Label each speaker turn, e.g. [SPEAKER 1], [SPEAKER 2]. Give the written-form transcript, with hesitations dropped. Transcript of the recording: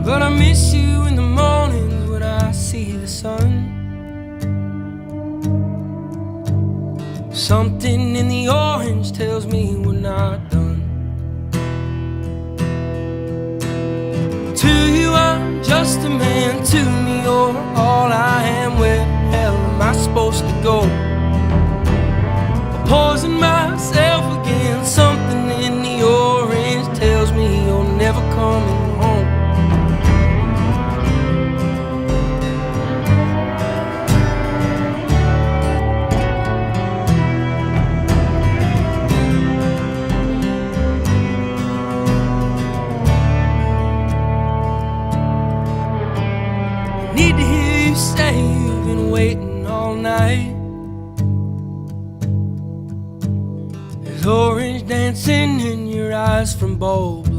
[SPEAKER 1] But I miss you in the mornings when I see the sun. Something in the orange tells me we're not done. To you I'm just a man, to me you're all I am. Where the hell am I supposed to go? Poison myself again. Something in the orange tells me you're never coming home. Need to hear you say you've been waiting all night. There's orange dancing in your eyes from bulb